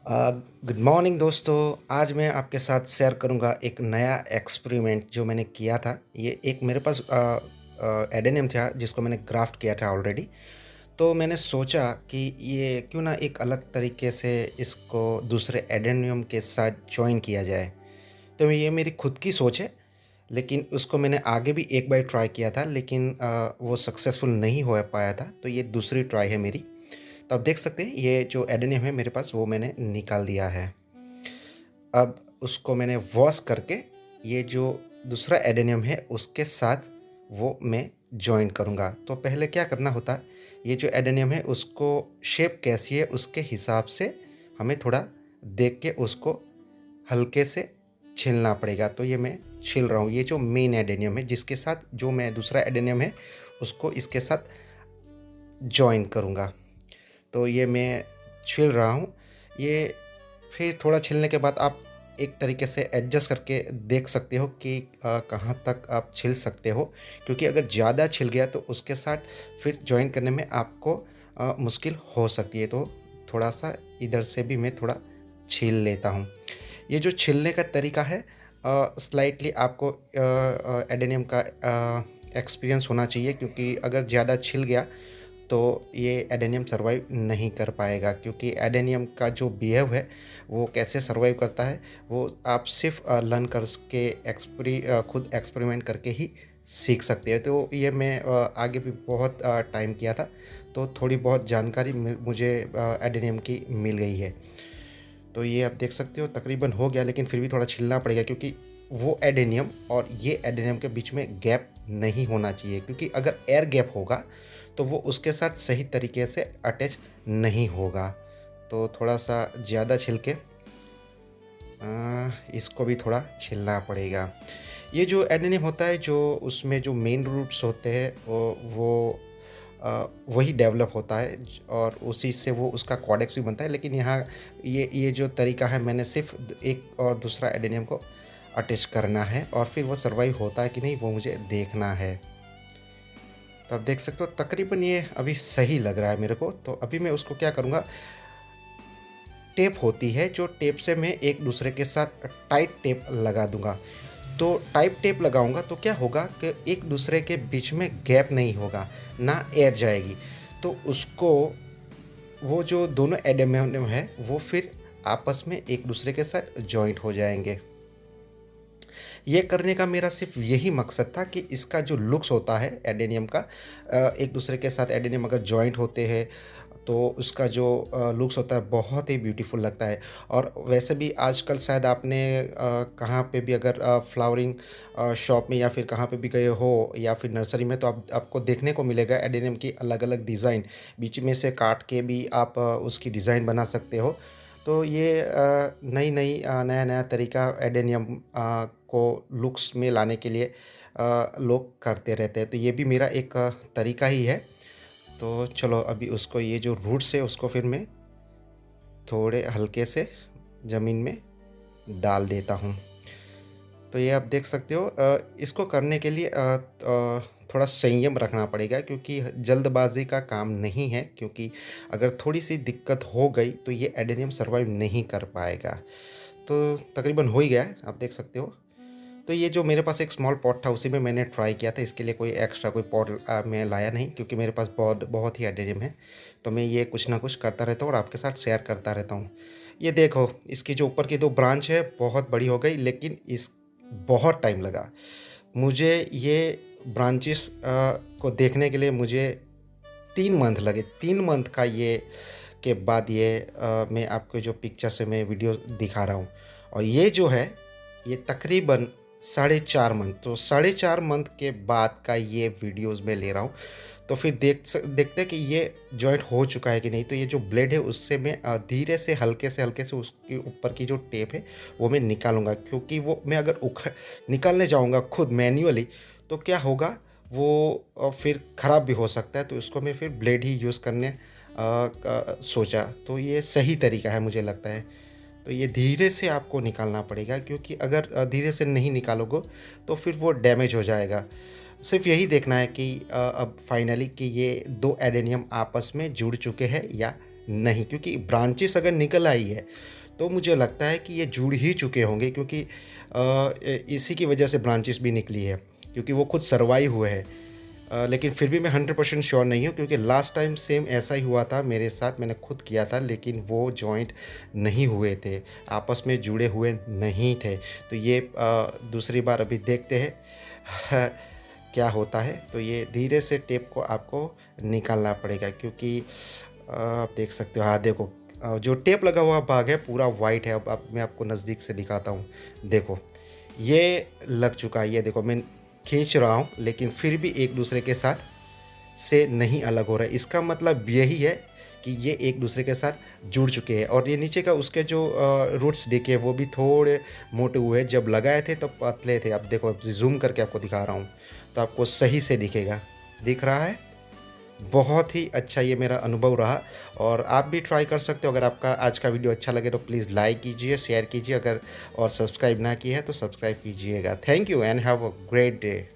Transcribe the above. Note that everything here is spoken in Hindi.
गुड मॉर्निंग दोस्तों। आज मैं आपके साथ शेयर करूंगा एक नया एक्सपेरिमेंट जो मैंने किया था। ये एक मेरे पास एडेनियम था जिसको मैंने ग्राफ्ट किया था ऑलरेडी। तो मैंने सोचा कि ये क्यों ना एक अलग तरीके से इसको दूसरे एडेनियम के साथ जॉइन किया जाए। तो ये मेरी खुद की सोच है, लेकिन उसको मैंने आगे भी एक बार ट्राई किया था, लेकिन वो सक्सेसफुल नहीं हो पाया था। तो ये दूसरी ट्राई है मेरी। तो आप देख सकते हैं ये जो एडेनियम है मेरे पास वो मैंने निकाल दिया है। अब उसको मैंने वॉश करके ये जो दूसरा एडेनियम है उसके साथ वो मैं जॉइन करूँगा। तो पहले क्या करना होता है, ये जो एडेनियम है उसको शेप कैसी है उसके हिसाब से हमें थोड़ा देख के उसको हल्के से छीलना पड़ेगा। तो ये मैं छील रहा हूँ। ये जो मेन एडेनियम है जिसके साथ जो मैं दूसरा एडेनियम है उसको इसके साथ जॉइन करूँगा। तो ये मैं छील रहा हूँ। ये फिर थोड़ा छीलने के बाद आप एक तरीके से एडजस्ट करके देख सकते हो कि कहाँ तक आप छील सकते हो, क्योंकि अगर ज़्यादा छिल गया तो उसके साथ फिर जॉइन करने में आपको मुश्किल हो सकती है। तो थोड़ा-सा इधर से भी मैं थोड़ा छील लेता हूँ। ये जो छीलने का तरीका है, स्लाइटली आपको एडेनियम का एक्सपीरियंस होना चाहिए, क्योंकि अगर ज़्यादा छिल गया तो ये एडेनियम सर्वाइव नहीं कर पाएगा। क्योंकि एडेनियम का जो बिहेव है वो कैसे सर्वाइव करता है वो आप सिर्फ लर्न करके खुद एक्सपेरिमेंट करके ही सीख सकते हैं। तो ये मैं आगे भी बहुत टाइम किया था, तो थोड़ी बहुत जानकारी मुझे एडेनियम की मिल गई है। तो ये आप देख सकते हो तकरीबन हो गया, लेकिन फिर भी थोड़ा छिलना पड़ेगा, क्योंकि वो एडेनियम और ये एडेनियम के बीच में गैप नहीं होना चाहिए। क्योंकि अगर एयर गैप होगा तो वो उसके साथ सही तरीके से अटैच नहीं होगा। तो थोड़ा-सा ज़्यादा छिल के इसको भी थोड़ा छिलना पड़ेगा। ये जो एडेनियम होता है, जो उसमें जो मेन रूट्स होते हैं वो वही डेवलप होता है और उसी से वो उसका कॉर्डेक्स भी बनता है। लेकिन यहाँ ये जो तरीका है, मैंने सिर्फ एक और दूसरा एडेनियम को अटैच करना है और फिर वो सर्वाइव होता है कि नहीं वो मुझे देखना है। तो आप देख सकते हो तकरीबन ये अभी सही लग रहा है मेरे को। तो अभी मैं उसको क्या करूँगा, टेप होती है जो टेप से मैं एक दूसरे के साथ टाइट टेप लगा दूँगा। तो टाइट टेप लगाऊँगा तो क्या होगा कि एक दूसरे के बीच में गैप नहीं होगा, ना एयर जाएगी। तो उसको वो जो दोनों एडेनियम है वो फिर आपस में एक दूसरे के साथ जॉइंट हो जाएँगे। ये करने का मेरा सिर्फ़ यही मकसद था कि इसका जो लुक्स होता है एडेनियम का, एक दूसरे के साथ एडेनियम अगर जॉइंट होते हैं तो उसका जो लुक्स होता है बहुत ही ब्यूटीफुल लगता है। और वैसे भी आजकल शायद आपने कहाँ पे भी अगर फ्लावरिंग शॉप में या फिर कहाँ पे भी गए हो या फिर नर्सरी में, तो आपको देखने को मिलेगा एडेनियम की अलग-अलग डिज़ाइन। बीच में से काट के भी आप उसकी डिज़ाइन बना सकते हो। तो ये नई-नई नया-नया तरीका एडेनियम को लुक्स में लाने के लिए लोग करते रहते हैं। तो ये भी मेरा एक तरीका ही है। तो चलो अभी उसको ये जो रूट्स है उसको फिर मैं थोड़े हल्के से ज़मीन में डाल देता हूँ। तो ये आप देख सकते हो, इसको करने के लिए थोड़ा संयम रखना पड़ेगा, क्योंकि जल्दबाज़ी का काम नहीं है। क्योंकि अगर थोड़ी-सी दिक्कत हो गई तो ये एडेनियम सर्वाइव नहीं कर पाएगा। तो तकरीबन हो ही गया है, आप देख सकते हो। तो ये जो मेरे पास एक स्मॉल पॉट था उसी में मैंने ट्राई किया था। इसके लिए कोई एक्स्ट्रा कोई पॉट मैं लाया नहीं, क्योंकि मेरे पास बहुत बहुत ही एडेनियम है। तो मैं ये कुछ ना कुछ करता रहता हूँ और आपके साथ शेयर करता रहता हूँ। ये देखो इसकी जो ऊपर की 2 ब्रांच है बहुत बड़ी हो गई, लेकिन इस बहुत टाइम लगा। मुझे ये ब्रांचेस को देखने के लिए मुझे 3 मंथ लगे। 3 मंथ का ये के बाद ये मैं आपको जो पिक्चर से मैं वीडियो दिखा रहा हूँ। और ये जो है ये तकरीबन साढ़े 4 मंथ, तो साढ़े 4 मंथ के बाद का ये वीडियोज़ मैं ले रहा हूँ। तो फिर देखते हैं कि ये जॉइंट हो चुका है कि नहीं। तो ये जो ब्लेड है उससे मैं धीरे से हल्के से उसके ऊपर की जो टेप है वो मैं निकालूँगा, क्योंकि वो मैं अगर निकालने जाऊँगा खुद मैन्युअली तो क्या होगा, वो फिर ख़राब भी हो सकता है। तो इसको मैं फिर ब्लेड ही यूज़ करने सोचा। तो ये सही तरीका है मुझे लगता है। तो ये धीरे से आपको निकालना पड़ेगा, क्योंकि अगर धीरे से नहीं निकालोगे तो फिर वो डैमेज हो जाएगा। सिर्फ़ यही देखना है कि अब फाइनली कि ये 2 एडेनियम आपस में जुड़ चुके हैं या नहीं, क्योंकि ब्रांचेस अगर निकल आई है, तो मुझे लगता है कि ये जुड़ ही चुके होंगे, क्योंकि इसी की वजह से ब्रांचेस भी निकली है, क्योंकि वो खुद सरवाइव हुए हैं। लेकिन फिर भी मैं 100% श्योर नहीं हूँ, क्योंकि लास्ट टाइम सेम ऐसा ही हुआ था मेरे साथ, मैंने खुद किया था लेकिन वो जॉइंट नहीं हुए थे, आपस में जुड़े हुए नहीं थे। तो ये दूसरी बार अभी देखते हैं क्या होता है। तो ये धीरे से टेप को आपको निकालना पड़ेगा, क्योंकि आप देख सकते हो, हाँ देखो, जो टेप लगा हुआ भाग है पूरा वाइट है। अब मैं आपको नज़दीक से दिखाता हूँ, देखो ये लग चुका है, ये देखो मैं खींच रहा हूँ लेकिन फिर भी एक दूसरे के साथ से नहीं अलग हो रहा है। इसका मतलब यही है कि ये एक दूसरे के साथ जुड़ चुके हैं। और ये नीचे का उसके जो रूट्स देखिए वो भी थोड़े मोटे हुए हैं, जब लगाए थे तो पतले थे। अब देखो, अब जूम करके आपको दिखा रहा हूँ तो आपको सही से दिखेगा, दिख रहा है। बहुत ही अच्छा ये मेरा अनुभव रहा और आप भी ट्राई कर सकते हो। अगर आपका आज का वीडियो अच्छा लगे तो प्लीज़ लाइक कीजिए, शेयर कीजिए, अगर और सब्सक्राइब ना किया है तो सब्सक्राइब कीजिएगा। Thank you and have a great day.